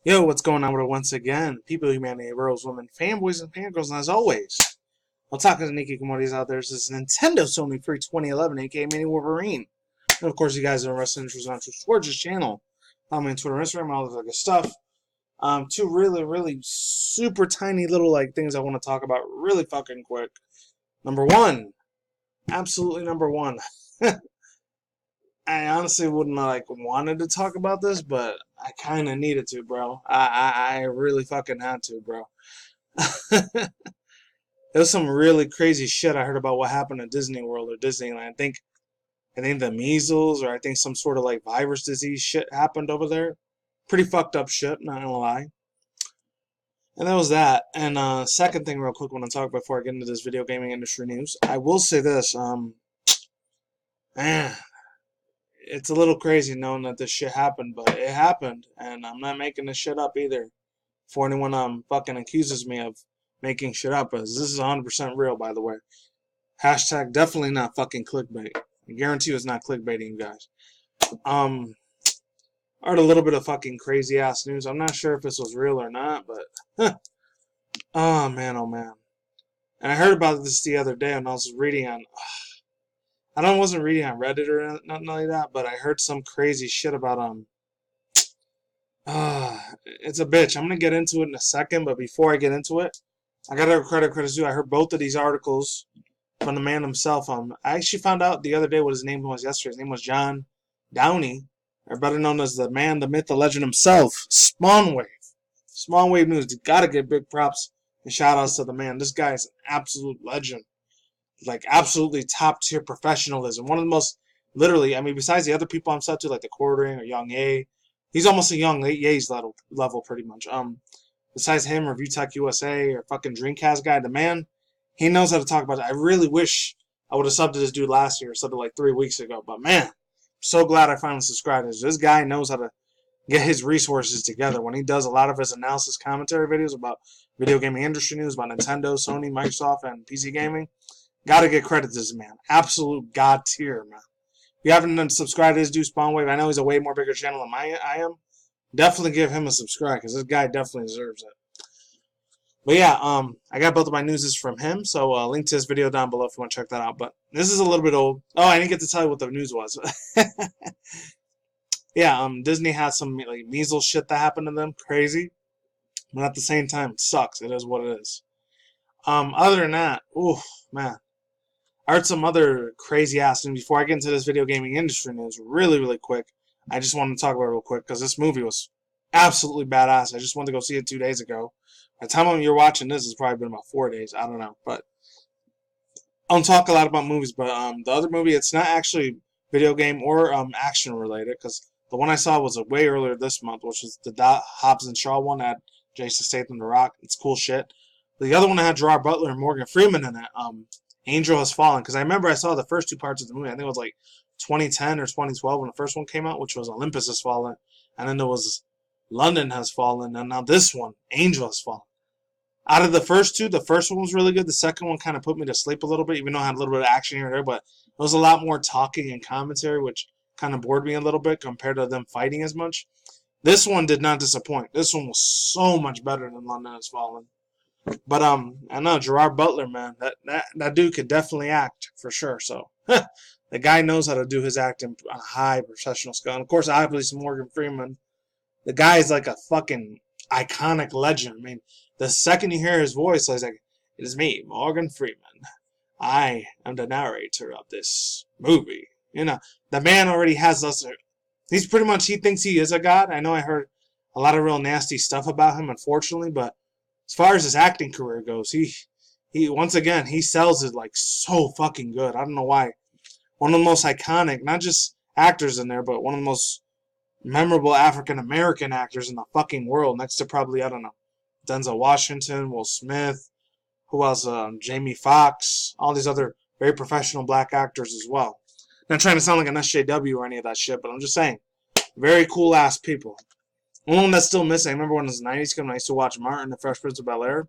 Yo, what's going on with it once again? People, humanity, heroes, women, fanboys, and fangirls, and as always, I'll talk to the Nikki commodities out there. This is Nintendo Sony Free 2011, aka Mini Wolverine. And of course, you guys are wrestling interest on towards this channel. Follow me on Twitter, Instagram, all this other good stuff. Two really super tiny little things I want to talk about really fucking quick. Number one, absolutely number one. I honestly wouldn't wanted to talk about this, but I kind of needed to, bro. I really fucking had to, bro. There's some really crazy shit I heard about what happened at Disney World or Disneyland. I think the measles or I think some sort of virus disease shit happened over there. Pretty fucked up shit, not gonna lie. And that was that. And second thing, real quick, when I talk before I get into this video gaming industry news, I will say this. Man, it's a little crazy knowing that this shit happened, but it happened, and I'm not making this shit up either. For anyone fucking accuses me of making shit up, as this is 100% real, by the way. Hashtag definitely not fucking clickbait. I guarantee you it's not clickbaiting, you guys. I heard a little bit of fucking crazy ass news. I'm not sure if this was real or not, but oh man, oh man. And I heard about this the other day when I was reading on. I wasn't reading on Reddit or nothing like that, but I heard some crazy shit about it's a bitch. I'm gonna get into it in a second, but before I get into it, I gotta credit due. I heard both of these articles from the man himself. I actually found out the other day what his name was yesterday. His name was John Downey, or better known as the man, the myth, the legend himself, Spawnwave. Spawnwave News. You gotta give big props and shout outs to the man. This guy is an absolute legend. Absolutely top tier professionalism. One of the most, literally, I mean, besides the other people I'm set to, like the Quartering or Young Ye, he's almost a Young Ye's level pretty much. Besides him or ViewTech USA or fucking Dreamcast guy, the man, he knows how to talk about it. I really wish I would have subbed to this dude last year, or subbed to 3 weeks ago, but man, I'm so glad I finally subscribed. This guy knows how to get his resources together when he does a lot of his analysis commentary videos about video gaming industry news, about Nintendo, Sony, Microsoft, and PC gaming. Gotta get credit to this man. Absolute god tier, man. If you haven't subscribed to this dude, Spawnwave, I know he's a way more bigger channel than I am. Definitely give him a subscribe, because this guy definitely deserves it. But yeah, I got both of my newses from him, so link to his video down below if you want to check that out. But this is a little bit old. Oh, I didn't get to tell you what the news was. Yeah, Disney had some measles shit that happened to them. Crazy. But at the same time, it sucks. It is what it is. Other than that, ooh, man. I heard some other crazy ass news. Before I get into this video gaming industry news, really quick, I just wanted to talk about it real quick because this movie was absolutely badass. I just wanted to go see it 2 days ago. By the time you're watching this, it's probably been about 4 days. I don't know, but I don't talk a lot about movies. But the other movie, it's not actually video game or action related because the one I saw was way earlier this month, which was the Hobbs and Shaw one that Jason Statham, The Rock. It's cool shit. The other one that had Gerard Butler and Morgan Freeman in it. Angel Has Fallen, because I remember I saw the first 2 parts of the movie. I think it was 2010 or 2012 when the first one came out, which was Olympus Has Fallen, and then there was London Has Fallen, and now this one, Angel Has Fallen. Out of the first 2, the first one was really good. The second one kind of put me to sleep a little bit, even though I had a little bit of action here and there, but it was a lot more talking and commentary, which kind of bored me a little bit compared to them fighting as much. This one did not disappoint. This one was so much better than London Has Fallen. But I know Gerard Butler, man, that dude could definitely act for sure. So the guy knows how to do his acting on a high professional scale. And of course, obviously Morgan Freeman. The guy is like a fucking iconic legend. I mean, the second you hear his voice, he's like, "It is me, Morgan Freeman. I am the narrator of this movie." You know, the man already has us. He's pretty much, he thinks he is a god. I know I heard a lot of real nasty stuff about him, unfortunately, but as far as his acting career goes, he once again, he sells it so fucking good. I don't know why. One of the most iconic, not just actors in there, but one of the most memorable African American actors in the fucking world, next to probably, I don't know, Denzel Washington, Will Smith, who else? Jamie Foxx, all these other very professional black actors as well. Not trying to sound like an SJW or any of that shit, but I'm just saying, very cool ass people. One that's still missing, I remember when it was the 90s when I used to watch Martin, the Fresh Prince of Bel-Air.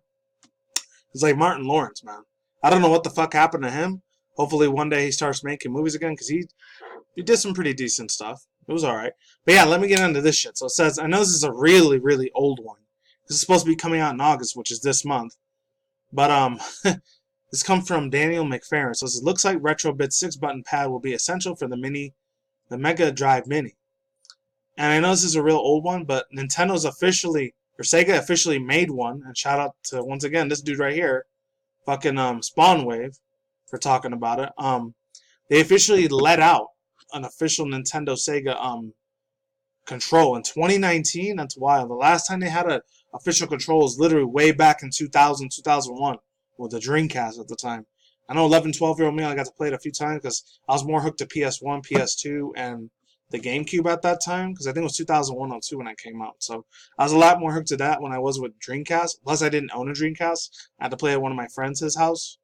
It's like Martin Lawrence, man. I don't know what the fuck happened to him. Hopefully one day he starts making movies again, because he did some pretty decent stuff. It was alright. But yeah, let me get into this shit. So it says, I know this is a really, really old one. This is supposed to be coming out in August, which is this month. But this comes from Daniel McFerrin. So it says, looks like Retrobit's 6-button pad will be essential for the Mega Drive Mini. And I know this is a real old one, but Nintendo's officially, or Sega officially made one. And shout out to, once again, this dude right here, fucking Spawnwave, for talking about it. They officially let out an official Nintendo Sega control in 2019. That's wild. The last time they had an official control was literally way back in 2000, 2001 with the Dreamcast at the time. I know 11, 12-year-old me, I got to play it a few times because I was more hooked to PS1, PS2, and the GameCube at that time, because I think it was 2001 or 2 when it came out. So I was a lot more hooked to that when I was with Dreamcast. Plus, I didn't own a Dreamcast. I had to play at one of my friends' house.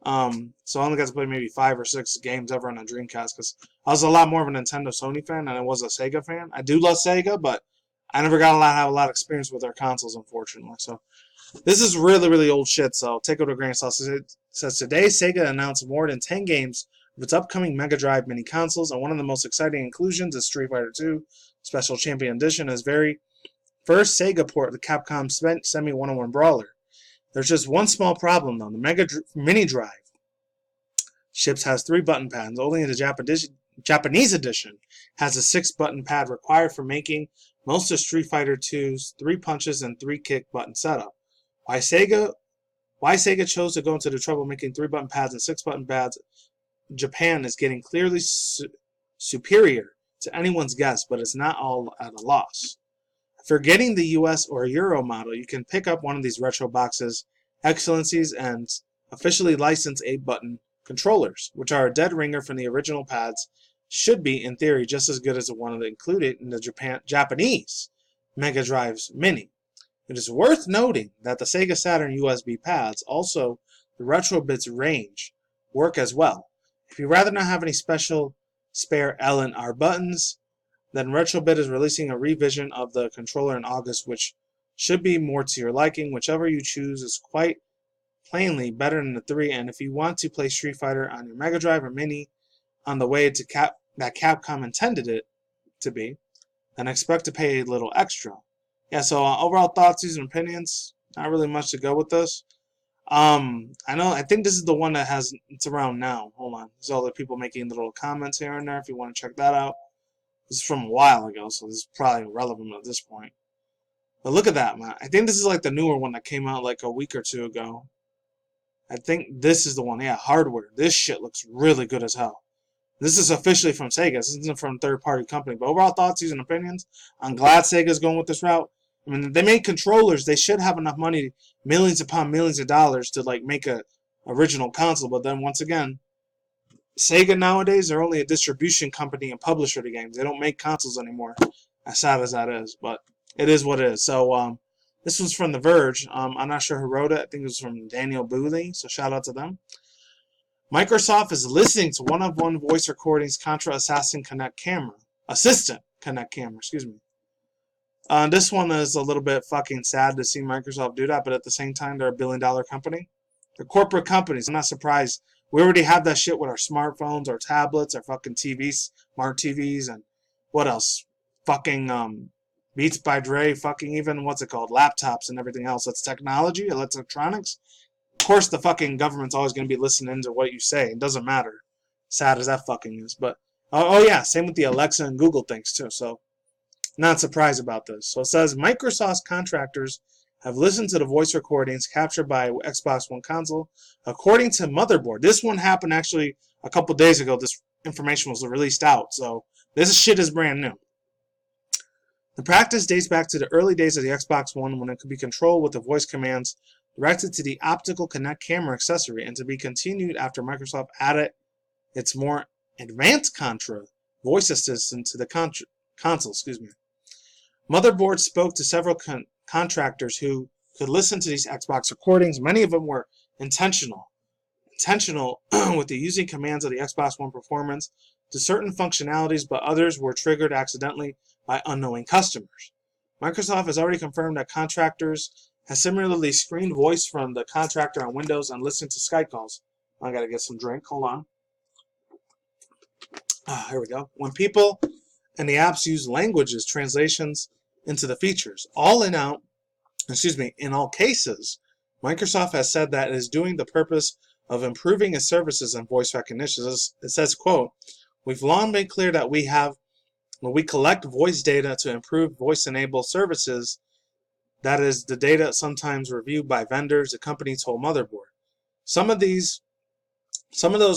So I only got to play maybe 5 or 6 games ever on a Dreamcast because I was a lot more of a Nintendo Sony fan than I was a Sega fan. I do love Sega, but I never got to have a lot of experience with their consoles, unfortunately. So this is really, really old shit, so take it with a grain of salt. It says, today Sega announced more than 10 games of its upcoming Mega Drive mini consoles, and one of the most exciting inclusions is Street Fighter II Special Champion Edition, as very first Sega port of the Capcom Semi 101 Brawler. There's just one small problem, though. The Mini Drive ships has 3 button pads. Only the Japanese edition has a 6-button pad required for making most of Street Fighter II's 3 punches and 3 kick button setup. Why Sega chose to go into the trouble making 3-button pads and 6-button pads, Japan is getting clearly superior to anyone's guess, but it's not all at a loss. For getting the US or Euro model, you can pick up one of these retro boxes, Excellencies, and officially licensed 8-button controllers, which are a dead ringer from the original pads, should be, in theory, just as good as the one included in the Japanese Mega Drive's Mini. It is worth noting that the Sega Saturn USB pads, also the Retrobit's range, work as well. If you'd rather not have any special spare L and R buttons, then Retrobit is releasing a revision of the controller in August, which should be more to your liking. Whichever you choose is quite plainly better than the 3, and if you want to play Street Fighter on your Mega Drive or Mini on the way to that Capcom intended it to be, then expect to pay a little extra. Yeah, so overall thoughts, views, and opinions, not really much to go with this. I think this is the one that it's around now. Hold on. There's all the people making little comments here and there if you want to check that out. This is from a while ago, so this is probably irrelevant at this point. But look at that, man. I think this is like the newer one that came out like a week or 2 ago. I think this is the one. Yeah, hardware. This shit looks really good as hell. This is officially from Sega. This isn't from a third-party company. But overall thoughts, views, and opinions. I'm glad Sega's going with this route. I mean, they make controllers. They should have enough money, millions upon millions of dollars, to like make a original console. But then once again, Sega nowadays, they're only a distribution company and publisher to games. They don't make consoles anymore, as sad as that is. But it is what it is. So this was from The Verge. I'm not sure who wrote it. I think it was from Daniel Booley. So shout out to them. Microsoft is listening to one-of-one voice recordings Contra Assistant Connect camera. Excuse me. This one is a little bit fucking sad to see Microsoft do that, but at the same time, they're a billion-dollar company. They're corporate companies. I'm not surprised. We already have that shit with our smartphones, our tablets, our fucking TVs, smart TVs, and what else? Fucking Beats by Dre, fucking even, laptops and everything else. That's technology, electronics. Of course, the fucking government's always going to be listening to what you say. It doesn't matter. Sad as that fucking is. But, oh yeah, same with the Alexa and Google things, too. So, not surprised about this. So it says, Microsoft's contractors have listened to the voice recordings captured by Xbox One console. According to Motherboard, this one happened actually a couple days ago. This information was released out. So, this shit is brand new. The practice dates back to the early days of the Xbox One when it could be controlled with the voice commands directed to the optical Kinnect camera accessory, and to be continued after Microsoft added its more advanced Contra voice assistant to the console. Motherboard spoke to several contractors who could listen to these Xbox recordings. Many of them were intentional with the using commands of the Xbox One performance to certain functionalities, but others were triggered accidentally by unknowing customers. Microsoft has already confirmed that contractors has similarly screened voice from the contractor on Windows and listened to Skype calls. I gotta get some drink. Hold on. Here we go. When people and the apps use languages translations into the features. In all cases, Microsoft has said that it is doing the purpose of improving its services and voice recognition. It says, quote, "We've long made clear that we collect voice data to improve voice-enabled services. That is the data sometimes reviewed by vendors," the company told Motherboard. Some of those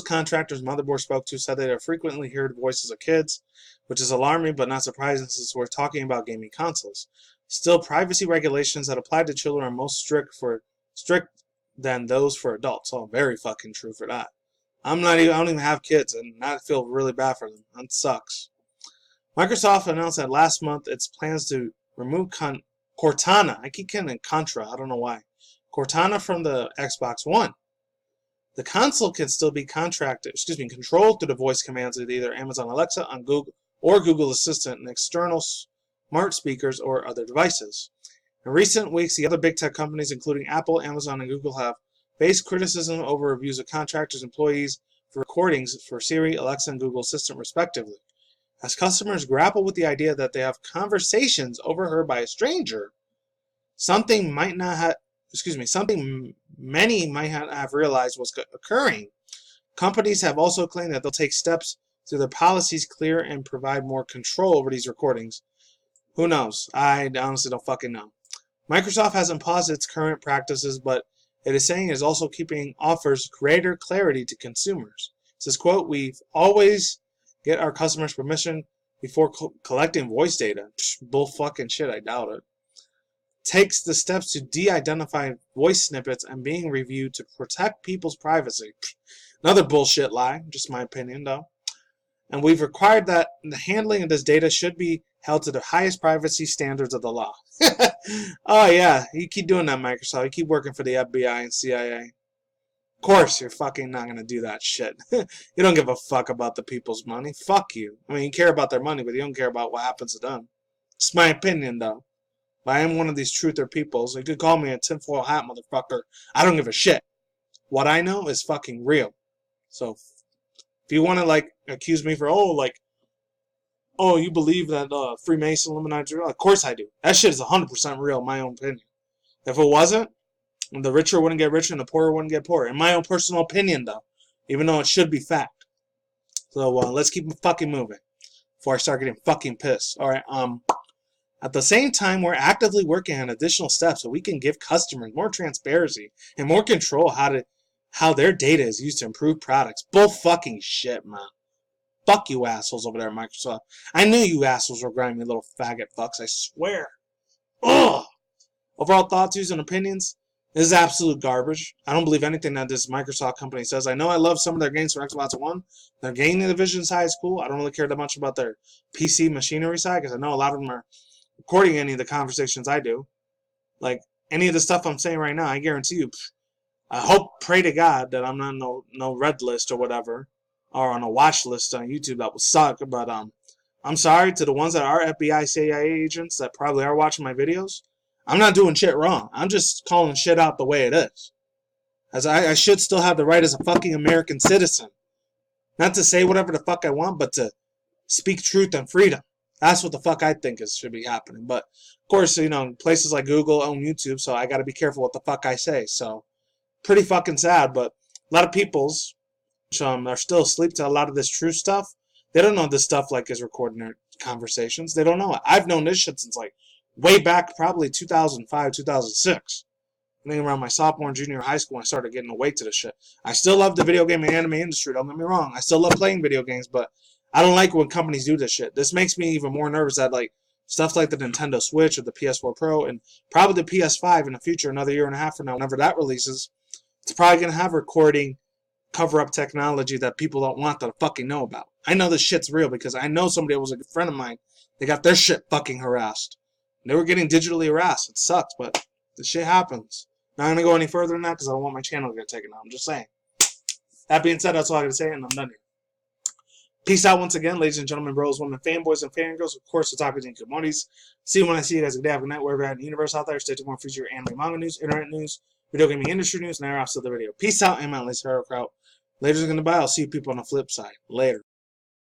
contractors Motherboard spoke to said they have frequently heard voices of kids, which is alarming but not surprising since we're talking about gaming consoles. Still, privacy regulations that apply to children are most strict than those for adults. Oh, very fucking true for that. I don't even have kids, and I feel really bad for them. That sucks. Microsoft announced that last month its plans to remove Cortana. I keep getting it Contra. I don't know why. Cortana from the Xbox One. The console can still be controlled through the voice commands of either Amazon Alexa on Google or Google Assistant and external smart speakers or other devices. In recent weeks, the other big tech companies, including Apple, Amazon, and Google, have faced criticism over reviews of contractors' employees for recordings for Siri, Alexa, and Google Assistant, respectively. As customers grapple with the idea that they have conversations overheard by a stranger, something many might not have realized was occurring. Companies have also claimed that they'll take steps to their policies clear and provide more control over these recordings. Who knows? I honestly don't fucking know. Microsoft hasn't paused its current practices, but it is saying it is also offers greater clarity to consumers. It says, quote, "We've always get our customers' permission before collecting voice data." Bull fucking shit, I doubt it. Takes the steps to de-identify voice snippets and being reviewed to protect people's privacy. Another bullshit lie, just my opinion though. And we've required that the handling of this data should be held to the highest privacy standards of the law. Oh yeah, you keep doing that, Microsoft. You keep working for the FBI and CIA. Of course you're fucking not gonna do that shit. You don't give a fuck about the people's money. Fuck you. I mean, you care about their money, but you don't care about what happens to them. It's my opinion though. But I am one of these truther peoples. You could call me a tinfoil hat motherfucker. I don't give a shit. What I know is fucking real. So if you want to accuse me for you believe that Freemason Illuminati, of course I do. That shit is 100% real in my own opinion. If it wasn't, the richer wouldn't get richer and the poorer wouldn't get poorer. In my own personal opinion though, even though it should be fact. So let's keep fucking moving before I start getting fucking pissed. All right. At the same time, we're actively working on additional steps so we can give customers more transparency and more control how their data is used to improve products. Bull fucking shit, man. Fuck you assholes over there at Microsoft. I knew you assholes were grimy little faggot fucks, I swear. Ugh! Overall thoughts, views, and opinions? This is absolute garbage. I don't believe anything that this Microsoft company says. I know I love some of their games for Xbox One. Their gaming division side is cool. I don't really care that much about their PC machinery side because I know a lot of them are recording any of the conversations I do. Like, any of the stuff I'm saying right now, I guarantee you, I pray to God that I'm not on no red list or whatever, or on a watch list on YouTube. That would suck, but I'm sorry to the ones that are FBI, CIA agents that probably are watching my videos. I'm not doing shit wrong. I'm just calling shit out the way it is. As I should still have the right as a fucking American citizen. Not to say whatever the fuck I want, but to speak truth and freedom. That's what the fuck I think should be happening. But, of course, places like Google own YouTube, so I gotta be careful what the fuck I say. So, pretty fucking sad, but a lot of peoples are still asleep to a lot of this true stuff. They don't know this stuff is recording their conversations. They don't know it. I've known this shit since way back, probably 2005, 2006. I think around my sophomore and junior high school when I started getting awake to this shit. I still love the video game and anime industry, don't get me wrong. I still love playing video games, but I don't like when companies do this shit. This makes me even more nervous that stuff like the Nintendo Switch or the PS4 Pro and probably the PS5 in the future, another year and a half from now, whenever that releases, it's probably going to have recording cover-up technology that people don't want to fucking know about. I know this shit's real because I know somebody that was a good friend of mine. They got their shit fucking harassed. They were getting digitally harassed. It sucked, but this shit happens. Not going to go any further than that because I don't want my channel to get taken out. I'm just saying. That being said, that's all I got to say, and I'm done here. Peace out once again, ladies and gentlemen, bros, women, fanboys, and fangirls. Of course, the topics and commodities. See you when I see you guys. Good day, have a good night, wherever you're at in the universe out there. Stay tuned for more future anime, manga news, internet news, video gaming industry news, and after the video. Peace out, and my ladies, Hero Kraut. Later's gonna bye. I'll see you people on the flip side. Later.